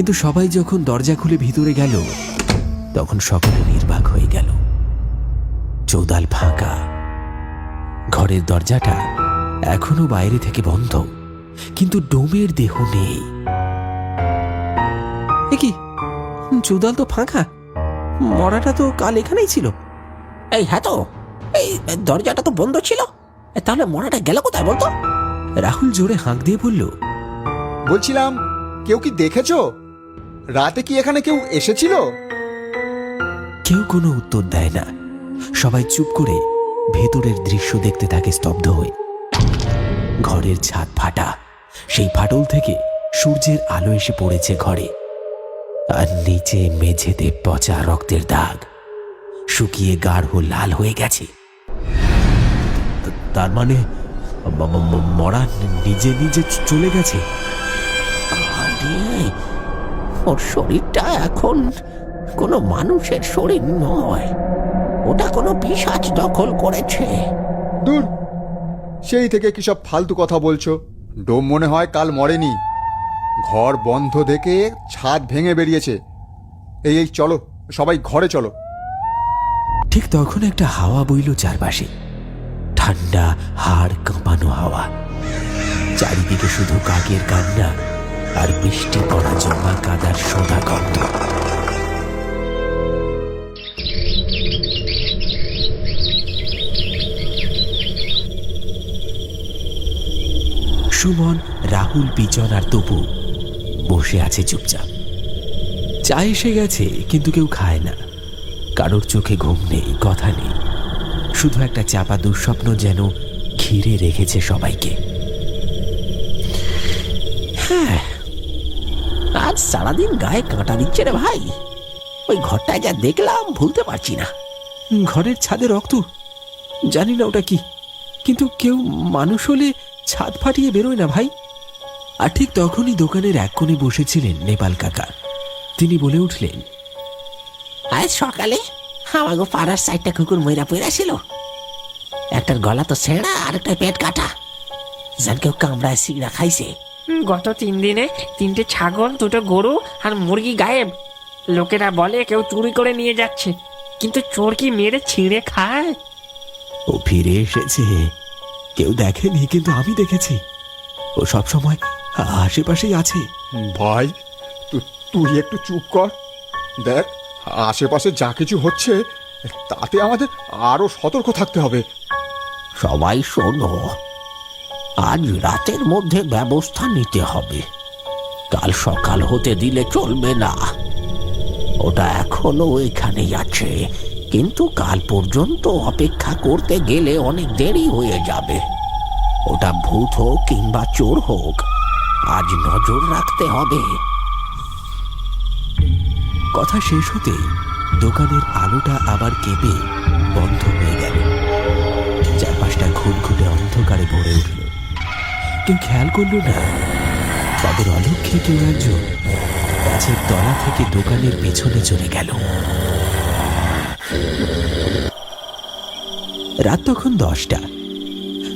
কিন্তু সবাই যখন দরজা খুলে ভিতরে গেল তখন সকলে নির্বাক হয়ে গেল। চৌদাল ফাঁকা, ঘরের দরজাটা এখনো বাইরে থেকে বন্ধ, কিন্তু ডোমের দেহ নেই। কি, চৌদাল তো ফাঁকা, মরাটা তো কাল এখানেই ছিল। এই হ্যাঁ তো, এই দরজাটা তো বন্ধ ছিল, তাহলে মরাটা গেল কোথায় বলতো? রাহুল জোরে হাঁক দিয়ে বলল, বলছিলাম, কেউ কি দেখেছ? রাতে কি এখানে কেউ এসেছিল? কেউ কোনো উত্তর দেয় না। সবাই চুপ করে ভেতরের দৃশ্য দেখতে থাকে স্তব্ধ হয়ে। ঘরের ছাদ ফাটা, সেই ফাটল থেকে সূর্যের আলো এসে পড়েছে ঘরে, আর নিচে মেঝেতে পচা রক্তের দাগ, শুকিয়ে গাঢ় লাল হয়ে গেছে। তার মানে মরা নিজে নিজে চলে গেছে। ওর শরীরটা এখন কোনো মানুষের শরীর নয়, ওটা কোনো পিশাচ দখল করেছে। দূর, সেই থেকে কি সব ফালতু কথা বলছো? ডোম মনে হয় কাল মরেনি, ঘর বন্ধ দেখে ছাদ ভেঙে বেরিয়েছে। এই এই চলো, সবাই ঘরে চলো। ঠিক তখন একটা হাওয়া বইল চারপাশে, ঠান্ডা হাড় কাঁপানো হাওয়া। চারিদিকে শুধু কাকের কান্না আর বৃষ্টি পড়া জমা কাদার সোঁদা গন্ধ। সুমন, রাহুল, বিজন আর তপু বসে আছে চুপচাপ। চা এসে গেছে, কিন্তু কেউ খায় না। কারোর চোখে ঘুম নেই, কথা নেই, শুধু একটা চাপা দুঃস্বপ্ন যেন ঘিরে রেখেছে সবাইকে। হ্যাঁ, আজ সারাদিন গায়ে কাঁটা দিচ্ছে রে ভাই। ওই ঘরটায় যা দেখলাম ভুলতে পারছি না। ঘরের ছাদে রক্ত, জানি না ওটা কি, কিন্তু কেউ মানুষ হলে ছাদ ফাটিয়ে বেরোয় না ভাই। আর ঠিক তখনই দোকানের এক কোণে বসেছিলেন নেপাল কাকা। তিনি বলে উঠলেন, আজ সকালে আমাকে পাড়ার সাইডটা কুকুর ময়রা পড়া ছিল, একটার গলা তো ছেঁড়া আর একটা পেট কাটা, যেন কেউ কামড়ায় সিগড়া খাইছে। গত 3 দিনে 3টে ছাগল, 2টো গরু আর মুরগি গায়েব। লোকেরা বলে কেউ চুরি করে নিয়ে যাচ্ছে, কিন্তু চোর কি মেরে ছিঁড়ে খায়? ও ফিরে এসেছে, কেউ দেখেনি, কিন্তু আমি দেখেছি। ও সবসময় আশেপাশেই আছে। ভাই, তুই একটু চুপ কর। দেখ, আশেপাশে যা কিছু হচ্ছে তাতে আমাদের আরো সতর্ক থাকতে হবে। সবাই শোনো, আজ রাতের মধ্যে ব্যবস্থা নিতে হবে, কাল সকাল হতে দিলে চলবে না। ওটা এখনো এখানেই আছে, কিন্তু কাল পর্যন্ত অপেক্ষা করতে গেলে অনেক দেরি হয়ে যাবে। ওটা ভূত হোক কিংবা চোর হোক, আজ নজর রাখতে হবে। কথা শেষ হতেই দোকানের আলোটা আবার কেঁপে বন্ধ হয়ে গেল। চারপাশটা ঘুটঘুটে অন্ধকারে ভরে উঠল। কেউ খেয়াল করল না, তাদের অলক্ষ্যে কেউ একজন গাছের তলা থেকে দোকানের পেছনে চলে গেল। রাত তখন 10টা।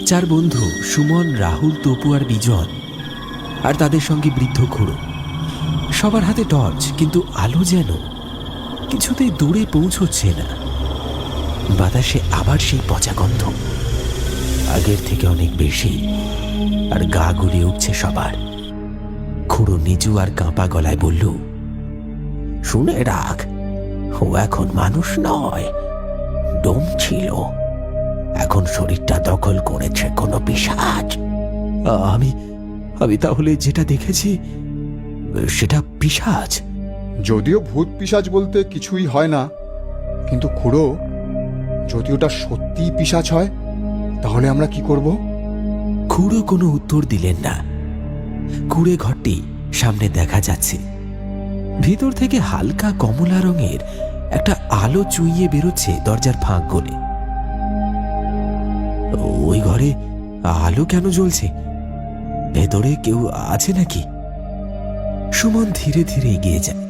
4 বন্ধু সুমন, রাহুল, তপু আর বিজন, আর তাদের সঙ্গে বৃদ্ধ খুড়ো। সবার হাতে টর্চ, কিন্তু আলো যেন কিছুতেই দূরে পৌঁছচ্ছে না। বাতাসে আবার সেই পচা গন্ধ, আগের থেকে অনেক বেশি, আর গা গুলিয়ে উঠছে সবার। খুড়ো নিচু আর কাঁপা গলায় বলল, শুনে রাখ, ও এখন মানুষ নয়, ডোম ছিল, এখন শরীরটা দখল করেছে কোনো পিশাচ। আমি আমি তাহলে যেটা দেখেছি সেটা পিশাচ? যদিও ভূত পিশাচ বলতে কিছুই হয় না, কিন্তু খুড়ো, যদি ওটা সত্যিই পিশাচ হয় তাহলে আমরা কি করব? খুড়ো কোনো উত্তর দিলেন না। কুঁড়ে ঘরটি সামনে দেখা যাচ্ছে, ভিতর থেকে হালকা কমলা রঙের একটা আলো চুইয়ে বেরোচ্ছে দরজার ফাঁক গলে। ওই ঘরে আলো কেন জ্বলছে? ভেতরে কেউ আছে নাকি? সুমন ধীরে ধীরে এগিয়ে যায়।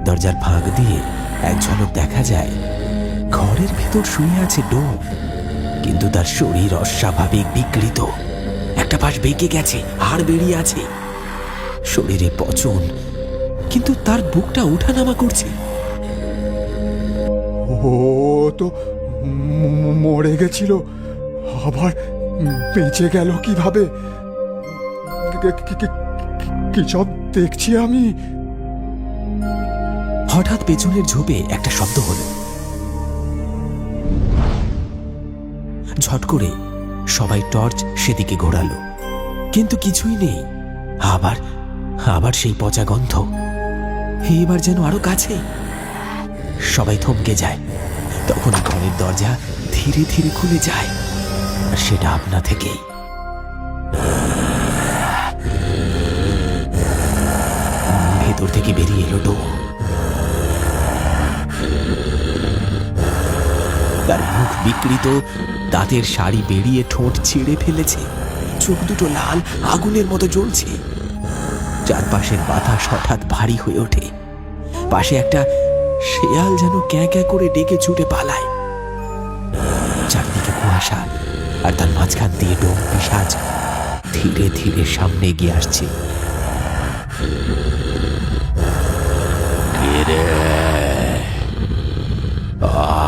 দরজার ফাঁক দিয়ে এক ঝলক দেখা যায়, ঘরের ভেতর শুয়ে আছে ডোম, কিন্তু তার শরীর অস্বাভাবিক বিকৃত। একটা পাশ বেঁকে গেছে, হাড় বেরিয়ে আছে, শরীরে পচন, কিন্তু তার বুকটা ওঠানামা করছে। ও তো মরে গেছিল, আবার বেঁচে গেল কিভাবে? কি সব দেখছি আমি? হঠাৎ পেছনের ঝোপে একটা শব্দ হলো। ঝট করে সবাই টর্চ সেদিকে ঘোরালো, কিন্তু কিছুই নেই। আবার আবার সেই পচা গন্ধ, এবার যেন আরো কাছে। সবাই থমকে যায়। তখন ঘরের দরজা ধীরে ধীরে খুলে যায়, আর সেটা আপনা থেকেই। ভেতর থেকে বেরিয়ে এলো ডোম। তার মুখ বিকৃত, দাঁতের শাড়ি বেরিয়ে ঠোঁট ছিঁড়ে ফেলেছে, চোখ দুটো লাল আগুনের মতো জ্বলছে। চারপাশের বাতাস হঠাৎ ভারী হয়ে ওঠে। পাশে একটা শেয়াল যেন ক্যাঁ ক্যাঁ করে ডেকে ছুটে পালায়। চারদিকে কুয়াশা, আর তার মাঝখান দিয়ে ডোম পিশাচ ধীরে ধীরে সামনে এগিয়ে আসছে।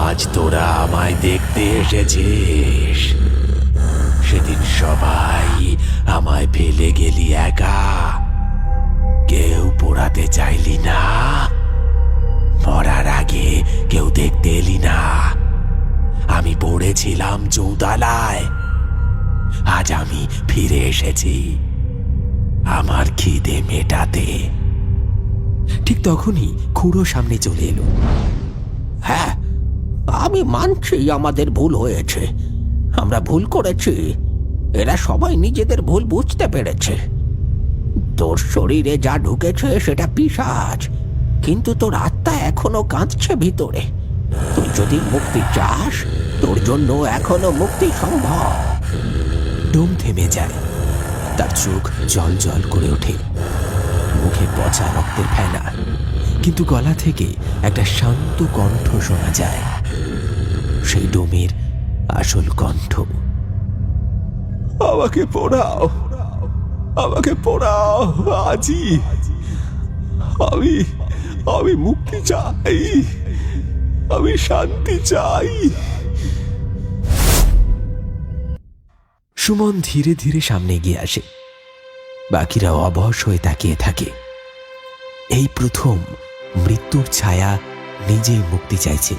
আজ তোরা আমায় দেখতে এসেছিস? সেদিন সবাই আমায় ফেলে গেলি একা, কেউ পোড়াতে চাইলি না, মরার আগে কেউ দেখতে এলি না। আমি পড়েছিলাম চৌতালায়, আজ আমি ফিরে এসেছি আমার খিদে মেটাতে। ঠিক তখনই খুড়ো সামনে চলে এলো। হ্যাঁ, আমি মানছি আমাদের ভুল হয়েছে, আমরা ভুল করেছি। এরা সবাই নিজেদের ভুল বুঝতে পেরেছে। তোর শরীরে যা ঢুকেছে সেটা পিশাচ, কিন্তু তোর আত্মা এখনো কাঁদছে ভিতরে। তুই যদি মুক্তি চাস, তোর জন্য এখনো মুক্তি সম্ভব। ডোম থেমে যায়, তার চোখ জল জল করে ওঠে, মুখে পচা রক্তের ফেনা, কিন্তু গলা থেকে একটা শান্ত কণ্ঠ শোনা যায়, সেই ডোমের আসল কণ্ঠ। আমাকে পোড়াও, আমাকে পোড়াও আজই। আমি আমি মুক্তি চাই, আমি শান্তি চাই। সুমন ধীরে ধীরে সামনে এগিয়ে আসে। বাকিরা অবশ হয়ে তাকিয়ে থাকে। এই প্রথম মৃত্যুর ছায়া নিজেই মুক্তি চাইছে।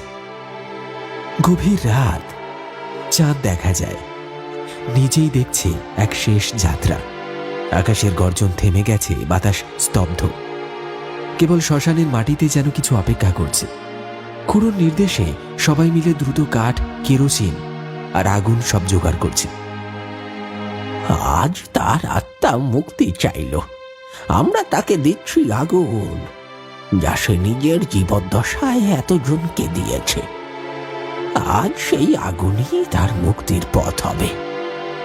গভীর রাত, চাঁদ দেখা যায়, নিজেই দেখছে এক শেষ যাত্রা। আকাশের গর্জন থেমে গেছে, বাতাস স্তব্ধ, কেবল শ্মশানের মাটিতে যেন কিছু অপেক্ষা করছে। খুড়োর নির্দেশে সবাই মিলে দ্রুত কাঠ, কেরোসিন আর আগুন সব জোগাড় করছে। আজ তার আত্মা মুক্তি চাইল, আমরা তাকে দিচ্ছি আগুন, যা সে নিজের জীবদ্দশায় এতজনকে দিয়েছে। আজ সেই আগুনই তার মুক্তির পথ হবে।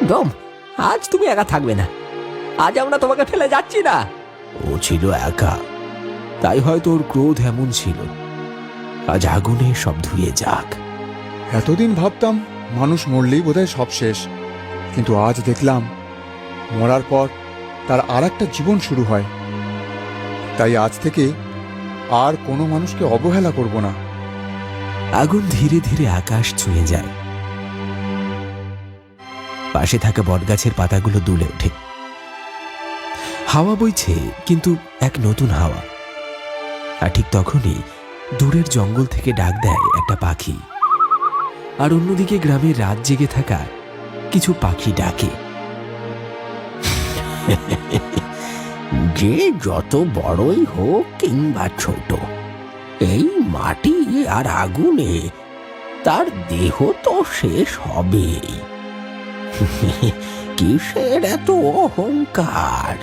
ডোম, আজ তুমি একা থাকবে না, আজ আমরা তোমাকে ফেলে যাচ্ছি না। ও ছিল একা, তাই হয়তো ওর ক্রোধ এমন ছিল। আজ আগুনে সব ধুয়ে যাক। এতদিন ভাবতাম মানুষ মরলেই বোধহয় সব শেষ, কিন্তু আজ দেখলাম মরার পর তার আর একটা জীবন শুরু হয়। তাই আজ থেকে আর কোনো মানুষকে অবহেলা করব না। আগুন ধীরে ধীরে আকাশ ছুঁয়ে যায়। পাশে থাকা বটগাছের পাতাগুলো দুলে ওঠে। হাওয়া বইছে, কিন্তু এক নতুন হাওয়া। আর ঠিক তখনই দূরের জঙ্গল থেকে ডাক দেয় একটা পাখি। আর অন্যদিকে গ্রামের রাত জেগে থাকা কিছু পাখি ডাকে। যে যত বড়ই হোক কিংবা ছোট, এই মাটি আর আগুনে তার দেহ তো শেষ হবেই। কিসের এত অহংকার?